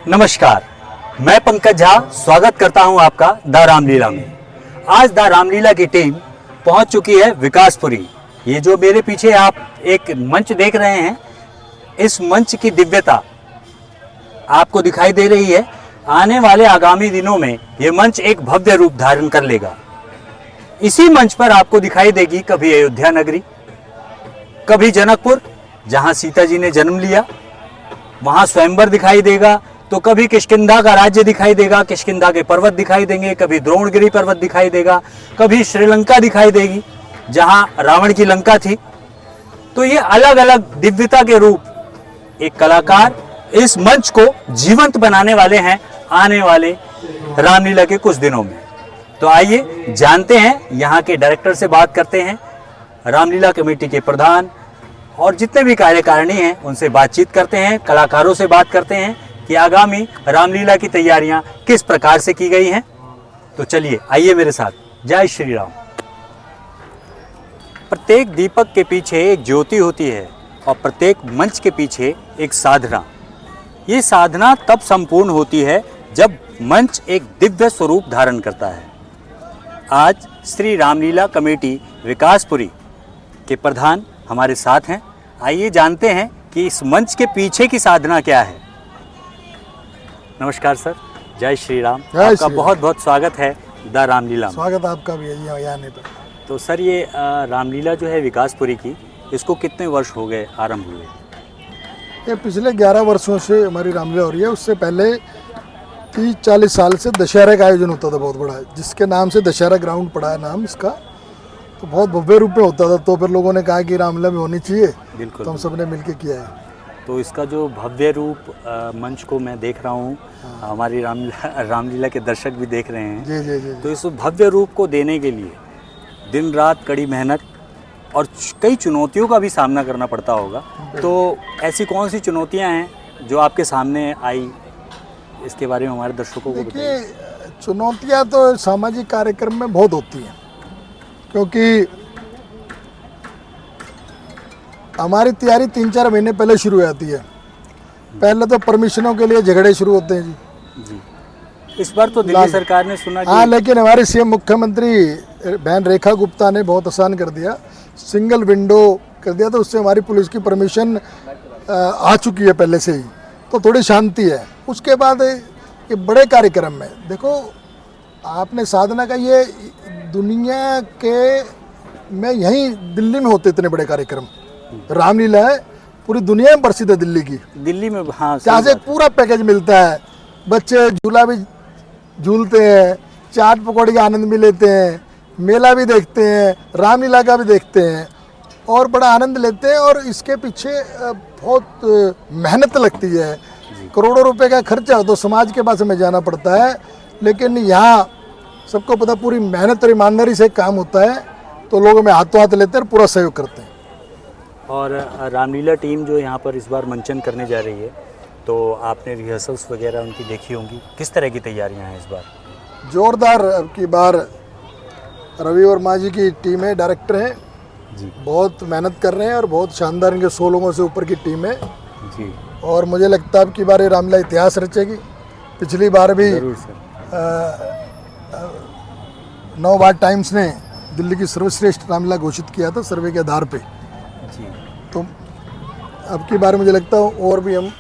नमस्कार, मैं पंकज झा स्वागत करता हूं आपका द रामलीला में। आज द रामलीला की टीम पहुंच चुकी है विकासपुरी। ये जो मेरे पीछे आप एक मंच देख रहे हैं, इस मंच की दिव्यता आपको दिखाई दे रही है। आने वाले आगामी दिनों में ये मंच एक भव्य रूप धारण कर लेगा। इसी मंच पर आपको दिखाई देगी कभी अयोध्या नगरी, कभी जनकपुर जहां सीता जी ने जन्म लिया, वहां स्वयंवर दिखाई देगा, तो कभी किष्किंधा का राज्य दिखाई देगा, किष्किंधा के पर्वत दिखाई देंगे, कभी द्रोणगिरी पर्वत दिखाई देगा, कभी श्रीलंका दिखाई देगी जहां रावण की लंका थी। तो ये अलग अलग दिव्यता के रूप एक कलाकार इस मंच को जीवंत बनाने वाले हैं आने वाले रामलीला के कुछ दिनों में। तो आइए जानते हैं, यहाँ के डायरेक्टर से बात करते हैं, रामलीला कमेटी के प्रधान और जितने भी कार्यकारिणी हैं उनसे बातचीत करते हैं, कलाकारों से बात करते हैं कि आगामी रामलीला की तैयारियां किस प्रकार से की गई हैं। तो चलिए आइए मेरे साथ। जय श्री राम। प्रत्येक दीपक के पीछे एक ज्योति होती है और प्रत्येक मंच के पीछे एक साधना। ये साधना तब संपूर्ण होती है जब मंच एक दिव्य स्वरूप धारण करता है। आज श्री रामलीला कमेटी विकासपुरी के प्रधान हमारे साथ हैं। आइए जानते हैं कि इस मंच के पीछे की साधना क्या है। नमस्कार सर, जय श्री राम। आपका बहुत बहुत स्वागत है द रामलीला में। स्वागत आपका भी है यहाँ आने पर। तो सर, ये रामलीला जो है विकासपुरी की, इसको कितने वर्ष हो गए आरंभ हुए? ये पिछले 11 वर्षों से हमारी रामलीला हो रही है। उससे पहले 30-40 साल से दशहरे का आयोजन होता था बहुत बड़ा, जिसके नाम से दशहरा ग्राउंड पड़ा है नाम इसका। तो बहुत भव्य रूप में होता था। तो फिर लोगों ने कहा कि रामलीला में होनी चाहिए, बिल्कुल, तो हम सब ने मिलकर किया है। तो इसका जो भव्य रूप मंच को मैं देख रहा हूँ, हमारी रामलीला के दर्शक भी देख रहे हैं। जी जी जी। तो इस भव्य रूप को देने के लिए दिन रात कड़ी मेहनत और कई चुनौतियों का भी सामना करना पड़ता होगा। तो ऐसी कौन सी चुनौतियाँ हैं जो आपके सामने आई, इसके बारे में हमारे दर्शकों को बताइए। देखिए, चुनौतियाँ तो सामाजिक कार्यक्रम में बहुत होती हैं, क्योंकि हमारी तैयारी 3-4 महीने पहले शुरू हो जाती है। पहले तो परमिशनों के लिए झगड़े शुरू होते हैं जी। इस बार तो दिल्ली सरकार ने सुना कि... हाँ, लेकिन हमारे सीएम मुख्यमंत्री बहन रेखा गुप्ता ने बहुत आसान कर दिया, सिंगल विंडो कर दिया। तो उससे हमारी पुलिस की परमिशन आ चुकी है पहले से ही, तो थोड़ी शांति है। उसके बाद ये बड़े कार्यक्रम में देखो, आपने साधना का ये दुनिया के में यहीं दिल्ली में होते इतने बड़े कार्यक्रम। रामलीला है पूरी दुनिया में प्रसिद्ध है दिल्ली की। दिल्ली में, हाँ, जहाँ से पूरा पैकेज मिलता है। बच्चे झूला भी झूलते हैं, चाट पकौड़े का आनंद भी लेते हैं, मेला भी देखते हैं, रामलीला का भी देखते हैं और बड़ा आनंद लेते हैं। और इसके पीछे बहुत मेहनत लगती है। करोड़ों रुपए का खर्चा हो तो समाज के पास हमें जाना पड़ता है, लेकिन यहाँ सबको पता पूरी मेहनत और ईमानदारी से काम होता है। तो लोग हमें हाथों हाथ लेते हैं और पूरा सहयोग करते हैं। और रामलीला टीम जो यहाँ पर इस बार मंचन करने जा रही है, तो आपने रिहर्सल्स वगैरह उनकी देखी होंगी, किस तरह की तैयारियाँ हैं इस बार? जोरदार अब की बार रवि वर्मा जी की टीम है, डायरेक्टर हैं जी, बहुत मेहनत कर रहे हैं और बहुत शानदार इनके 100 लोगों से ऊपर की टीम है जी। और मुझे लगता है अब की बार ये रामलीला इतिहास रचेगी। पिछली बार भी नवभारत टाइम्स ने दिल्ली की सर्वश्रेष्ठ रामलीला घोषित किया था सर्वे के आधार पे जी। तो अब की बार मुझे लगता है और भी हम...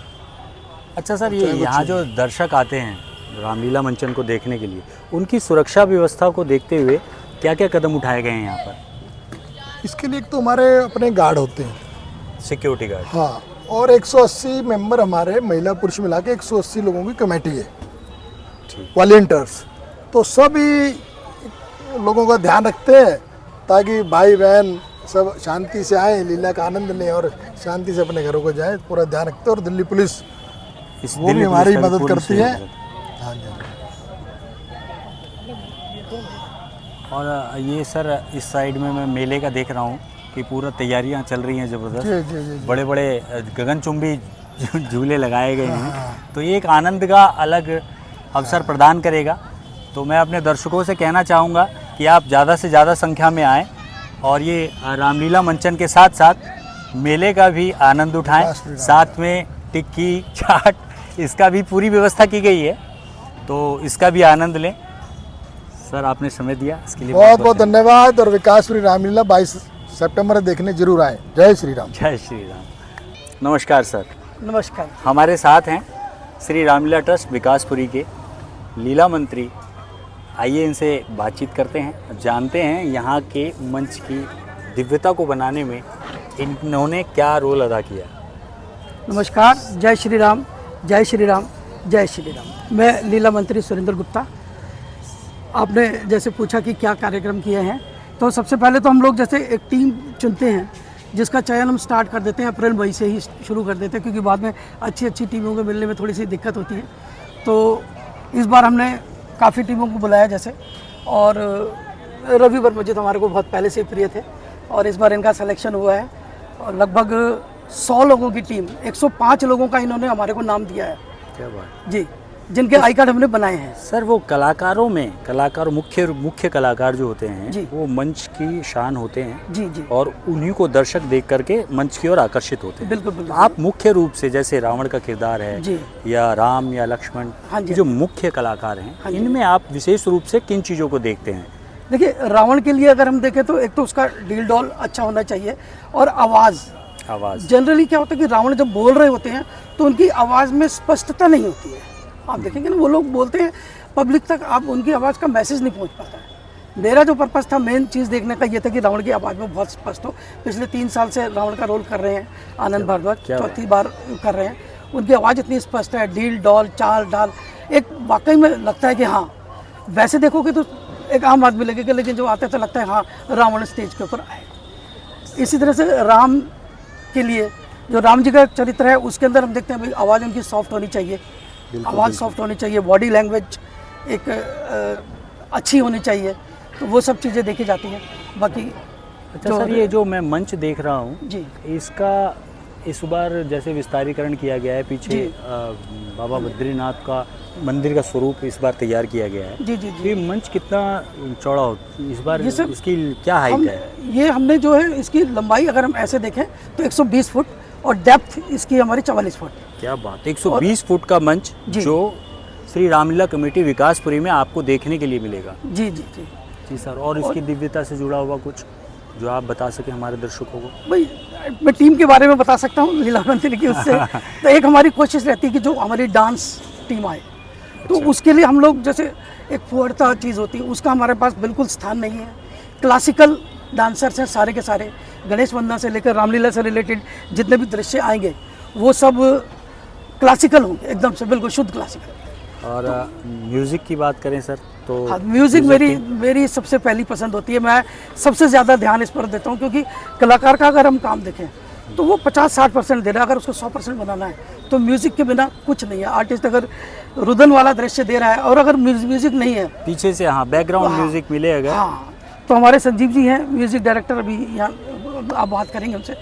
अच्छा सर, ये यहाँ जो दर्शक आते हैं रामलीला मंचन को देखने के लिए, उनकी सुरक्षा व्यवस्था को देखते हुए क्या क्या कदम उठाए गए हैं यहाँ पर? इसके लिए एक तो हमारे अपने गार्ड होते हैं, सिक्योरिटी गार्ड, हाँ, और 180 मेंबर हमारे महिला पुरुष मिला के 180 लोगों की कमेटी है, वॉलंटियर्स। तो सभी लोगों का ध्यान रखते हैं ताकि भाई बहन सब शांति से आए, लीला का आनंद लें और शांति से अपने घरों को जाए, पूरा ध्यान रखते हैं। और दिल्ली पुलिस वो भी हमारी मदद करती है। हाँ जी। और ये सर, इस साइड में मैं मेले का देख रहा हूँ कि पूरा तैयारियाँ चल रही हैं ज़बरदस्त। बड़े बड़े गगनचुंबी झूले लगाए गए हैं। तो ये एक आनंद का अलग अवसर प्रदान करेगा। तो मैं अपने दर्शकों से कहना चाहूँगा कि आप ज़्यादा से ज़्यादा संख्या में आएँ और ये रामलीला मंचन के साथ साथ मेले का भी आनंद उठाएं। साथ में टिक्की, चाट, इसका भी पूरी व्यवस्था की गई है, तो इसका भी आनंद लें। सर आपने समय दिया इसके लिए बहुत बहुत धन्यवाद। और विकासपुरी रामलीला 22 सितंबर देखने जरूर आए। जय श्री राम। जय श्री राम। नमस्कार सर। नमस्कार। हमारे साथ हैं श्री रामलीला ट्रस्ट विकासपुरी के लीला मंत्री। आइए इनसे बातचीत करते हैं, जानते हैं यहाँ के मंच की दिव्यता को बनाने में इन्होंने क्या रोल अदा किया। नमस्कार। जय श्री राम, जय श्री राम, जय श्री राम। मैं लीला मंत्री सुरेंद्र गुप्ता। आपने जैसे पूछा कि क्या कार्यक्रम किए हैं, तो सबसे पहले तो हम लोग जैसे एक टीम चुनते हैं जिसका चयन हम स्टार्ट कर देते हैं, अप्रैल मई से ही शुरू कर देते हैं, क्योंकि बाद में अच्छी टीमों को मिलने में थोड़ी सी दिक्कत होती है। तो इस बार हमने काफ़ी टीमों को बुलाया जैसे, और रवि वर्मा जी तो हमारे को बहुत पहले से ही प्रिय थे, और इस बार इनका सिलेक्शन हुआ है। और लगभग 100 लोगों की टीम, 105 लोगों का इन्होंने हमारे को नाम दिया है। क्या बात जी, जिनके आई कार्ड हमने बनाए हैं। सर वो कलाकारों में मुख्य कलाकार जो होते हैं जी। वो मंच की शान होते हैं जी जी, और उन्हीं को दर्शक देख करके मंच की ओर आकर्षित होते हैं। बिल्कुल बिल्कुल। आप मुख्य रूप से जैसे रावण का किरदार है जी। या राम या लक्ष्मण, हाँ जी। जो मुख्य कलाकार हैं, हाँ जी। इनमें आप विशेष रूप से किन चीज़ों को देखते हैं? देखिए, रावण के लिए अगर हम देखें तो एक तो उसका डील डॉल अच्छा होना चाहिए, और आवाज़। जनरली क्या होता है कि रावण जब बोल रहे होते हैं तो उनकी आवाज़ में स्पष्टता नहीं होती है। आप देखेंगे ना, वो लोग बोलते हैं, पब्लिक तक आप उनकी आवाज़ का मैसेज नहीं पहुंच पाता है। मेरा जो पर्पस था, मेन चीज़ देखने का ये था कि रावण की आवाज़ में बहुत स्पष्ट हो। पिछले 3 साल से रावण का रोल कर रहे हैं आनंद भारद्वाज, चौथी बार कर रहे हैं। उनकी आवाज़ इतनी स्पष्ट है, डील डॉल चाल डाल, एक वाकई में लगता है कि हाँ, वैसे देखोगे तो एक आम आदमी लगेगा, लेकिन जो आता है तो लगता है हाँ, रावण स्टेज के ऊपर आए। इसी तरह से राम के लिए जो राम जी का चरित्र है, उसके अंदर हम देखते हैं भाई आवाज़ उनकी सॉफ्ट होनी चाहिए, आवाज़ सॉफ्ट होनी चाहिए, बॉडी लैंग्वेज एक अच्छी होनी चाहिए। तो वो सब चीज़ें देखी जाती हैं। बाकी अच्छा सर, ये जो मैं मंच देख रहा हूँ जी, इसका इस बार जैसे विस्तारीकरण किया गया है, पीछे बाबा बद्रीनाथ का मंदिर का स्वरूप इस बार तैयार किया गया है। जी जी जी। ये मंच कितना चौड़ा हो इस बार, ये सर, इसकी क्या हाइट है? ये हमने जो है इसकी लंबाई अगर हम ऐसे देखें तो 120 फुट, और डेप्थ इसकी हमारी 44 फुट। क्या बात, 120 फुट का मंच जो श्री रामलीला कमेटी विकासपुरी में आपको देखने के लिए मिलेगा। जी जी जी जी सर। और इसकी दिव्यता से जुड़ा हुआ कुछ जो आप बता सकें हमारे दर्शकों को? भाई, मैं टीम के बारे में बता सकता हूँ लीला मंत्री की उससे। तो एक हमारी कोशिश रहती है कि जो हमारी डांस टीम आए, तो उसके लिए हम लोग जैसे एक फुहड़ता चीज़ होती है, उसका हमारे पास बिल्कुल स्थान नहीं है। क्लासिकल डांसर्स हैं सारे के सारे, गणेश वंदना से लेकर रामलीला से रिलेटेड जितने भी दृश्य आएंगे वो सब क्लासिकल होंगे, एकदम से बिल्कुल शुद्ध क्लासिकल। और म्यूज़िक की बात करें सर तो हाँ, म्यूज़िक मेरी सबसे पहली पसंद होती है। मैं सबसे ज़्यादा ध्यान इस पर देता हूँ, क्योंकि कलाकार का अगर हम काम देखें तो वो 50-60% दे रहा है, अगर उसको 100% बनाना है तो म्यूज़िक के बिना कुछ नहीं है। आर्टिस्ट अगर रुदन वाला दृश्य दे रहा है और अगर म्यूज़िक नहीं है पीछे से, हाँ, बैकग्राउंड म्यूज़िक मिले अगर, हाँ, तो हमारे संजीव जी हैं म्यूज़िक डायरेक्टर, अभी यहाँ आप बात करेंगे उनसे।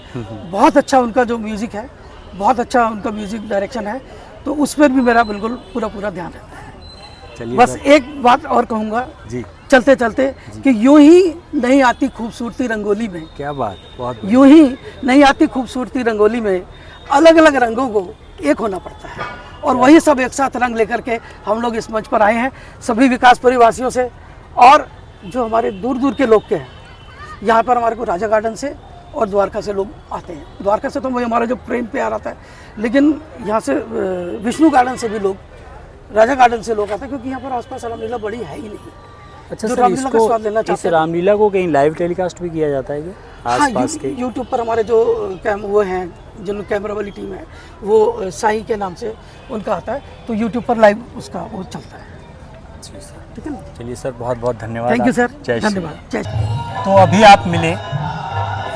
बहुत अच्छा उनका जो म्यूज़िक है, बहुत अच्छा उनका म्यूज़िक डायरेक्शन है, तो उस पर भी मेरा बिल्कुल पूरा ध्यान रहता है। चलिए बस एक बात और कहूँगा जी चलते चलते कि यूं ही नहीं आती खूबसूरती रंगोली में। क्या बात, बहुत यूं ही नहीं आती खूबसूरती रंगोली में, अलग अलग रंगों को एक होना पड़ता है, और वही सब एक साथ रंग लेकर के हम लोग इस मंच पर आए हैं, सभी विकासपुरी वासियों से, और जो हमारे दूर दूर के लोग के हैं। यहाँ पर हमारे को राजा गार्डन से और द्वारका से लोग आते हैं। द्वारका से तो वही हमारा जो प्रेम प्यार आता है, लेकिन यहाँ से विष्णु गार्डन से भी लोग, राजा गार्डन से लोग आते हैं, क्योंकि यहाँ पर आसपास रामलीला बड़ी है ही नहीं। अच्छा सर, इसको इस रामलीला को कहीं लाइव टेलीकास्ट भी किया जाता है क्या आसपास के? यूट्यूब पर हमारे जो वो हैं, जिन कैमरा वाली टीम है, वो साई के नाम से उनका आता है, तो यूट्यूब पर लाइव उसका वो चलता है। ठीक है ना? चलिए सर, बहुत बहुत धन्यवाद। थैंक यू सर, जय श्री धन्यवाद। जय तो अभी आप मिले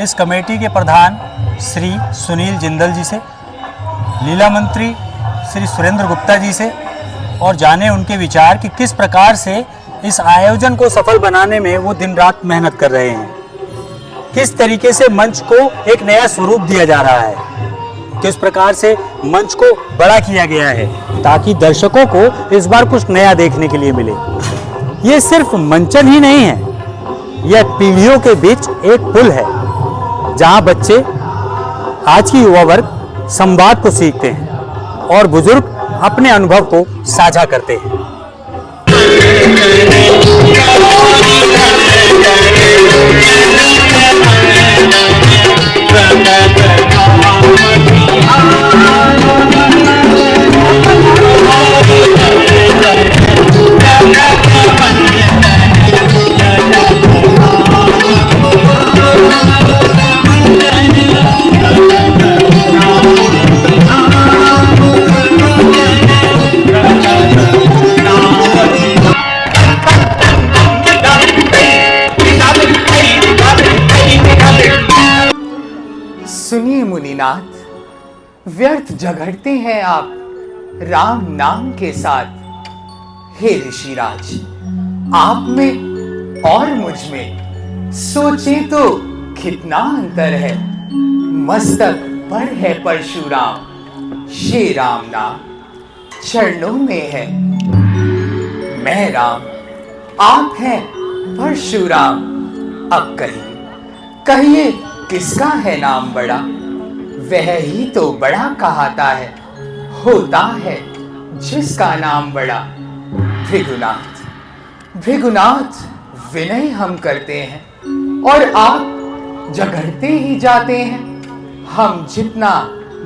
इस कमेटी के प्रधान श्री सुनील जिंदल जी से, लीला मंत्री श्री सुरेंद्र गुप्ता जी से, और जाने उनके विचार कि किस प्रकार से इस आयोजन को सफल बनाने में वो दिन रात मेहनत कर रहे हैं, किस तरीके से मंच को एक नया स्वरूप दिया जा रहा है, किस प्रकार से मंच को बड़ा किया गया है, ताकि दर्शकों को इस बार कुछ नया देखने के लिए मिले। ये सिर्फ मंचन ही नहीं है, यह पीढ़ियों के बीच एक पुल है, जहां बच्चे, आज की युवा वर्ग संवाद को सीखते हैं और बुजुर्ग अपने अनुभव को साझा करते हैं। सुनिए मुनिनाथ, व्यर्थ झगड़ते हैं आप राम नाम के साथ। हे ऋषिराज, आप में और मुझ में सोचे तो कितना अंतर है। मस्तक पर है परशुराम, श्री राम नाम चरणों में है। मैं राम, आप हैं परशुराम। अब कहिए किसका है नाम बड़ा? वह ही तो बड़ा कहाता है, होता है जिसका नाम बड़ा। भृगुनाथ विनय हम करते हैं और आप झगड़ते ही जाते हैं। हम जितना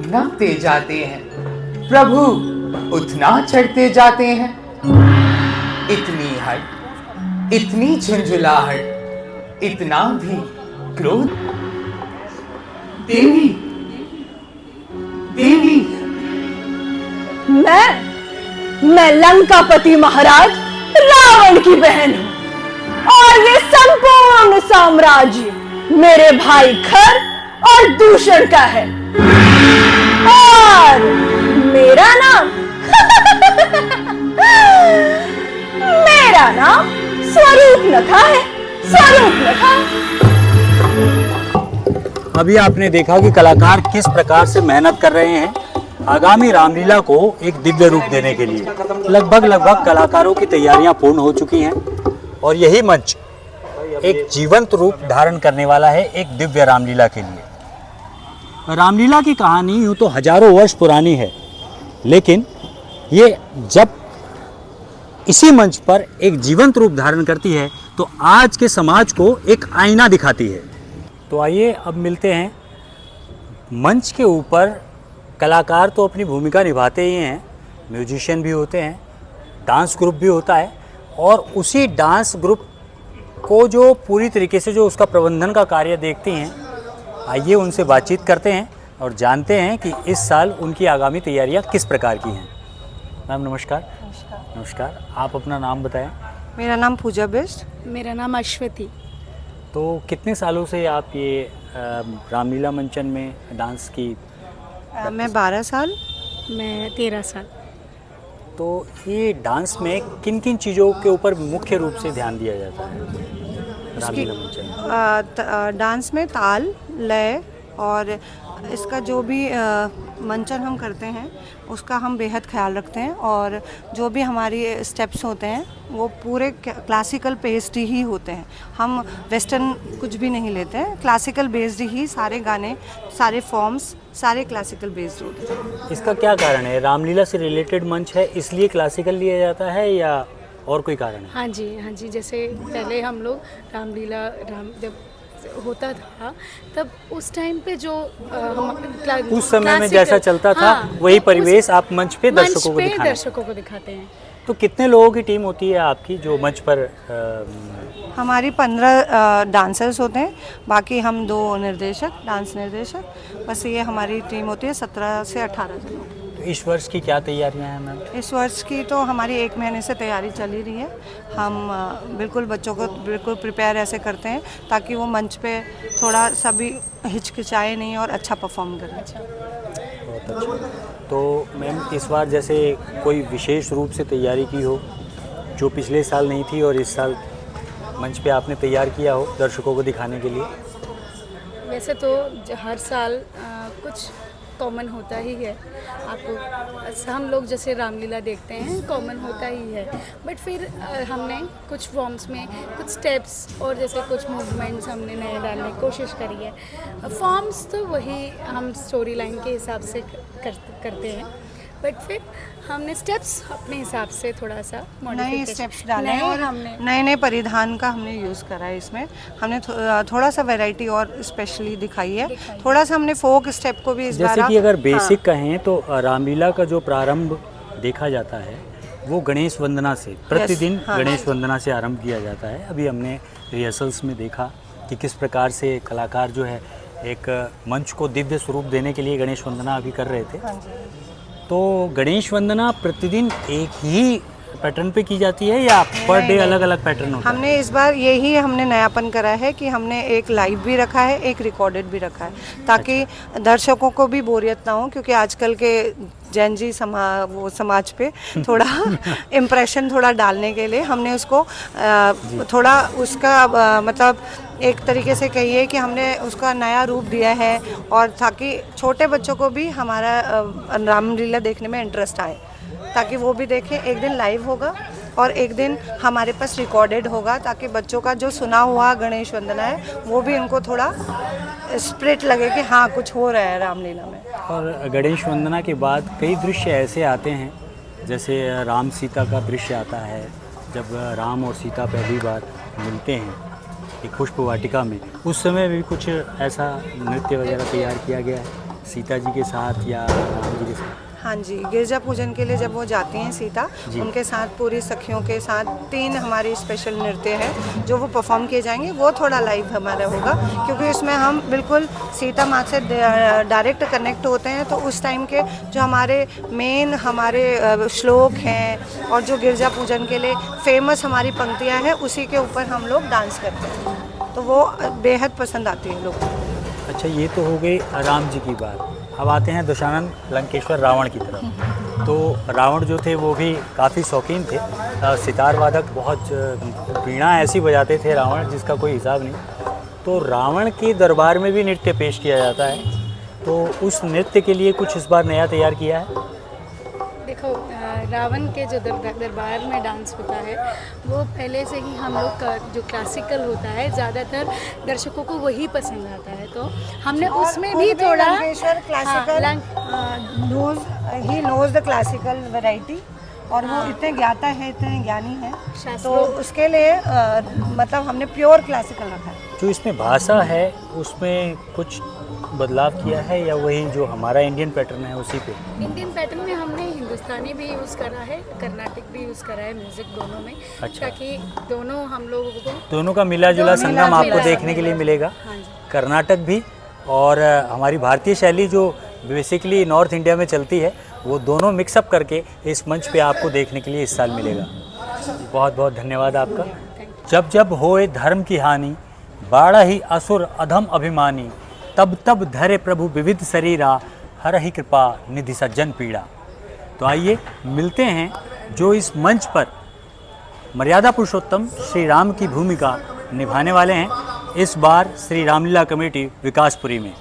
नपते जाते हैं, प्रभु उतना चढ़ते जाते हैं। इतनी हट, इतनी झुंझुलाहट, इतना भी क्रोध। देवी, मैं लंकापति महाराज रावण की बहन हूँ और ये संपूर्ण साम्राज्य मेरे भाई खर और दूषण का है। और मेरा नाम मेरा नाम स्वरूपनखा है, स्वरूपनखा। अभी आपने देखा कि कलाकार किस प्रकार से मेहनत कर रहे हैं आगामी रामलीला को एक दिव्य रूप देने के लिए। लगभग कलाकारों की तैयारियां पूर्ण हो चुकी हैं और यही मंच एक जीवंत रूप धारण करने वाला है एक दिव्य रामलीला के लिए। रामलीला की कहानी यूँ तो हजारों वर्ष पुरानी है, लेकिन ये जब इसी मंच पर एक जीवंत रूप धारण करती है तो आज के समाज को एक आईना दिखाती है। तो आइए अब मिलते हैं। मंच के ऊपर कलाकार तो अपनी भूमिका निभाते ही हैं, म्यूजिशियन भी होते हैं, डांस ग्रुप भी होता है और उसी डांस ग्रुप को जो पूरी तरीके से जो उसका प्रबंधन का कार्य देखती हैं, आइए उनसे बातचीत करते हैं और जानते हैं कि इस साल उनकी आगामी तैयारियां किस प्रकार की हैं। मैम नमस्कार। नमस्कार। आप अपना नाम बताएं। मेरा नाम पूजा बिष्ट। मेरा नाम अश्वती। तो कितने सालों से आप ये रामलीला मंचन में डांस की? मैं 12 साल। मैं 13 साल। तो ये डांस में किन किन चीज़ों के ऊपर मुख्य रूप से ध्यान दिया जाता है रामलीला मंचन? डांस में ताल, लय और इसका जो भी मंचन हम करते हैं उसका हम बेहद ख्याल रखते हैं और जो भी हमारी स्टेप्स होते हैं वो पूरे क्लासिकल बेस्ड ही होते हैं। हम वेस्टर्न कुछ भी नहीं लेते हैं, क्लासिकल बेस्ड ही सारे गाने, सारे फॉर्म्स सारे क्लासिकल बेस्ड होते हैं। इसका क्या कारण है? रामलीला से रिलेटेड मंच है इसलिए क्लासिकल लिया जाता है या और कोई कारण है? हाँ जी, जैसे पहले हम लोग रामलीला जब होता था तब उस टाइम पे जो उस समय में जैसा चलता था वही परिवेश आप मंच पे दर्शकों को दिखाते हैं। तो कितने लोगों की टीम होती है आपकी जो मंच पर? हमारी 15 डांसर्स होते हैं, बाकी हम 2 निर्देशक, डांस निर्देशक, बस ये हमारी टीम होती है 17 से 18 जन। तो इस वर्ष की क्या तैयारियां हैं मैम? इस वर्ष की तो हमारी 1 महीने से तैयारी चल ही रही है। हम बिल्कुल बच्चों को बिल्कुल प्रिपेयर ऐसे करते हैं ताकि वो मंच पे थोड़ा सा भी हिचकिचाए नहीं और अच्छा परफॉर्म करें। बहुत अच्छा। तो मैम इस बार जैसे कोई विशेष रूप से तैयारी की हो जो पिछले साल नहीं थी और इस साल मंच पे आपने तैयार किया हो दर्शकों को दिखाने के लिए? वैसे तो हर साल कुछ कॉमन होता ही है। आपको हम लोग जैसे रामलीला देखते हैं कॉमन होता ही है, बट फिर हमने कुछ फॉर्म्स में कुछ स्टेप्स और जैसे कुछ मूवमेंट्स हमने नए डालने की कोशिश करी है। फॉर्म्स तो वही हम स्टोरी लाइन के हिसाब से करते हैं, बट फिर हमने स्टेप्स अपने हिसाब से थोड़ा सा नए modification- स्टेप्स डाले हैं और हमने नए नए परिधान का हमने यूज़ करा है इसमें। हमने थोड़ा सा वैरायटी और स्पेशली दिखाई है। थोड़ा सा हमने फोक स्टेप को भी इस बार जैसे कि अगर हाँ। बेसिक कहें तो रामलीला का जो प्रारंभ देखा जाता है वो गणेश वंदना से, प्रतिदिन हाँ। गणेश वंदना से आरंभ किया जाता है। अभी हमने रिहर्सल्स में देखा कि किस प्रकार से कलाकार जो है एक मंच को दिव्य स्वरूप देने के लिए गणेश वंदना अभी कर रहे थे। तो गणेश वंदना प्रतिदिन एक ही पैटर्न पे की जाती है या पर डे अलग अलग पैटर्न होता है? हमने इस बार यही हमने नयापन करा है कि हमने एक लाइव भी रखा है, एक रिकॉर्डेड भी रखा है, ताकि दर्शकों को भी बोरियत ना हो, क्योंकि आजकल के जैन जी समाज पे थोड़ा इम्प्रेशन थोड़ा डालने के लिए हमने उसको थोड़ा उसका मतलब एक तरीके से कहिए कि हमने उसका नया रूप दिया है, और ताकि छोटे बच्चों को भी हमारा रामलीला देखने में इंटरेस्ट आए, ताकि वो भी देखें। एक दिन लाइव होगा और एक दिन हमारे पास रिकॉर्डेड होगा, ताकि बच्चों का जो सुना हुआ गणेश वंदना है वो भी उनको थोड़ा स्पिरिट लगे कि हाँ कुछ हो रहा है रामलीला में। और गणेश वंदना के बाद कई दृश्य ऐसे आते हैं, जैसे राम सीता का दृश्य आता है, जब राम और सीता पहली बार मिलते हैं एक पुष्प वाटिका में, उस समय भी कुछ ऐसा नृत्य वगैरह तैयार किया गया है सीता जी के साथ या राम जी के साथ? हाँ जी, गिरजा पूजन के लिए जब वो जाती हैं सीता, उनके साथ पूरी सखियों के साथ 3 हमारे स्पेशल नृत्य हैं जो वो परफॉर्म किए जाएंगे। वो थोड़ा लाइव हमारा होगा, क्योंकि इसमें हम बिल्कुल सीता माँ से डायरेक्ट कनेक्ट होते हैं। तो उस टाइम के जो हमारे मेन हमारे श्लोक हैं और जो गिरजा पूजन के लिए फेमस हमारी पंक्तियाँ हैं, उसी के ऊपर हम लोग डांस करते हैं, तो वो बेहद पसंद आती है लोगों को। अच्छा, ये तो हो गई राम जी की बात। अब आते हैं दशानन लंकेश्वर रावण की तरफ। तो रावण जो थे वो भी काफ़ी शौकीन थे, सितार वादक, बहुत वीणा ऐसी बजाते थे रावण जिसका कोई हिसाब नहीं। तो रावण के दरबार में भी नृत्य पेश किया जाता है, तो उस नृत्य के लिए कुछ इस बार नया तैयार किया है? देखो, रावण के जो दरबार में डांस होता है वो पहले से ही हम लोग का जो क्लासिकल होता है ज़्यादातर दर्शकों को वही पसंद आता है, तो हमने उसमें भी थोड़ा क्लासिकल ही नोज द क्लासिकल वैरायटी, और वो इतने ज्ञाता है, इतने ज्ञानी है, तो उसके लिए मतलब हमने प्योर क्लासिकल रखा है। जो इसमें भाषा है उसमें कुछ बदलाव किया है या वही जो हमारा इंडियन पैटर्न है उसी पे? इंडियन पैटर्न में हमने हिंदुस्तानी भी यूज़ करा है, कर्नाटक भी यूज़ करा है, म्यूज़िक दोनों में। अच्छा। ताकि दोनों हम लोगों को दोनों का मिला जुला संगम आपको देखने के लिए मिलेगा। हाँ जी। कर्नाटक भी और हमारी भारतीय शैली जो बेसिकली नॉर्थ इंडिया में चलती है, वो दोनों मिक्सअप करके इस मंच पे आपको देखने के लिए इस साल मिलेगा। बहुत बहुत धन्यवाद आपका। जब जब होए धर्म की हानि, बाड़ा ही असुर अधम अभिमानी, तब तब धरे प्रभु विविध शरीरा, हर ही कृपा निधि सज्जन पीड़ा। तो आइए मिलते हैं जो इस मंच पर मर्यादा पुरुषोत्तम श्री राम की भूमिका निभाने वाले हैं इस बार श्री रामलीला कमेटी विकासपुरी में।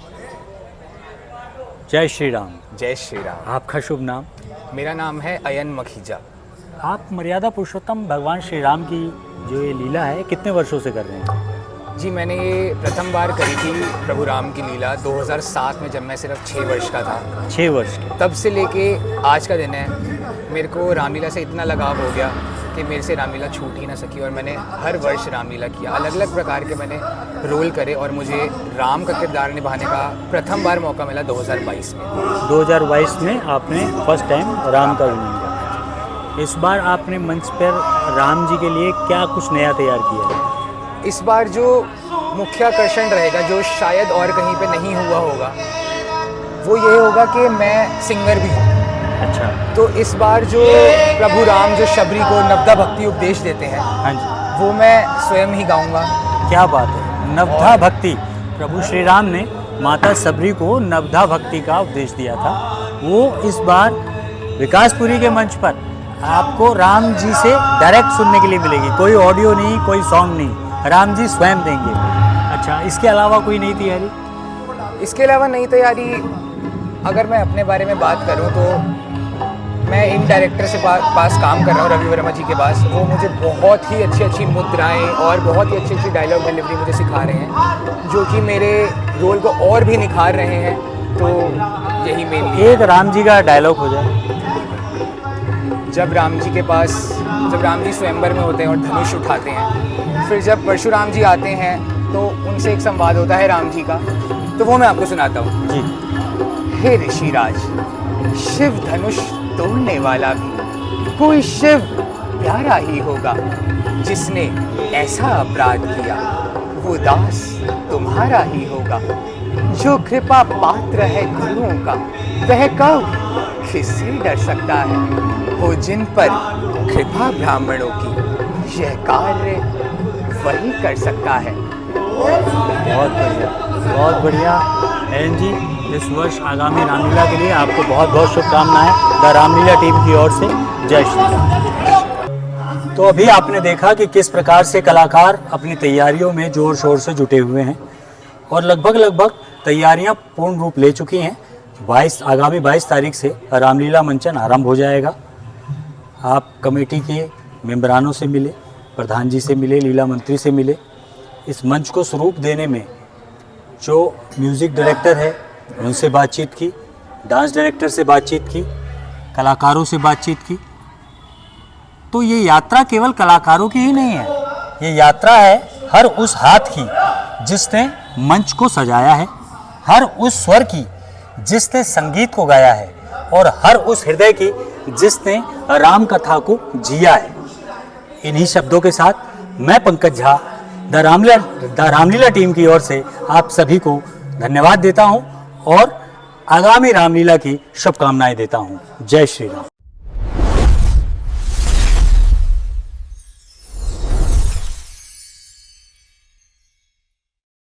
जय श्री राम। जय श्री राम। आपका शुभ नाम? मेरा नाम है अयन मखीजा। आप मर्यादा पुरुषोत्तम भगवान श्री राम की जो ये लीला है कितने वर्षों से कर रहे हैं? जी, मैंने ये प्रथम बार करी थी प्रभु राम की लीला 2007 में, जब मैं सिर्फ 6 वर्ष का था। 6 वर्ष के? तब से लेके आज का दिन है, मेरे को रामलीला से इतना लगाव हो गया कि मेरे से रामलीला छूट ही ना सकी, और मैंने हर वर्ष रामलीला किया। अलग अलग प्रकार के मैंने रोल करे, और मुझे राम का किरदार निभाने का प्रथम बार मौका मिला 2022 में। 2022 में आपने फर्स्ट टाइम राम का रोल किया। इस बार आपने मंच पर राम जी के लिए क्या कुछ नया तैयार किया है? इस बार जो मुख्य आकर्षण रहेगा, जो शायद और कहीं पे नहीं हुआ होगा, वो ये होगा कि मैं सिंगर भी हूँ। अच्छा। तो इस बार जो प्रभु राम जो शबरी को नवधा भक्ति उपदेश देते हैं, हाँ जी, वो मैं स्वयं ही गाऊंगा। क्या बात है, नवधा भक्ति। प्रभु श्री राम ने माता शबरी को नवधा भक्ति का उपदेश दिया था। वो इस बार विकासपुरी के मंच पर आपको राम जी से डायरेक्ट सुनने के लिए मिलेगी। कोई ऑडियो नहीं, कोई सॉन्ग नहीं, राम जी स्वयं देंगे। अच्छा, इसके अलावा कोई नई तैयारी? इसके अलावा नई तैयारी अगर मैं अपने बारे में बात करूं तो मैं इन डायरेक्टर से पास काम कर रहा हूं, रवि वर्मा जी के पास। वो मुझे बहुत ही अच्छी मुद्राएं और बहुत ही अच्छी डायलॉग डिलीवरी मुझे सिखा रहे हैं, जो कि मेरे रोल को और भी निखार रहे हैं। तो यही मेन एक राम जी का डायलॉग हो जाए। जब राम जी स्वयंवर में होते हैं और धनुष उठाते हैं, फिर जब परशुराम जी आते हैं तो उनसे एक संवाद होता है राम जी का, तो वो मैं आपको सुनाता हूँ। जी। हे ऋषिराज, शिव धनुष तोड़ने वाला भी कोई शिव प्यारा ही होगा। जिसने ऐसा अपराध किया वो दास तुम्हारा ही होगा। जो कृपा पात्र है गुरुओं का, वह कब किससे डर सकता है। हो जिन पर कृपा ब्राह्मणों की, यह कार्य वही कर सकता है। बहुत बढ़िया, बहुत बढ़िया। एन जी, इस वर्ष आगामी रामलीला के लिए आपको बहुत बहुत शुभकामनाएं द रामलीला टीम की ओर से। जय श्री राम। तो अभी आपने देखा कि किस प्रकार से कलाकार अपनी तैयारियों में जोर शोर से जुटे हुए हैं और लगभग तैयारियां पूर्ण रूप ले चुकी हैं। आगामी 22 तारीख से रामलीला मंचन आरंभ हो जाएगा। आप कमेटी के मेंबरानों से मिले, प्रधान जी से मिले, लीला मंत्री से मिले। इस मंच को स्वरूप देने में जो म्यूज़िक डायरेक्टर है उनसे बातचीत की, डांस डायरेक्टर से बातचीत की, कलाकारों से बातचीत की। तो ये यात्रा केवल कलाकारों की ही नहीं है, ये यात्रा है हर उस हाथ की जिसने मंच को सजाया है, हर उस स्वर की जिसने संगीत को गाया है और हर उस हृदय की जिसने राम कथा को जिया है। इन्हीं शब्दों के साथ मैं पंकज झा द रामलीला टीम की ओर से आप सभी को धन्यवाद देता हूं और आगामी रामलीला की शुभकामनाएं देता हूं। जय श्री राम।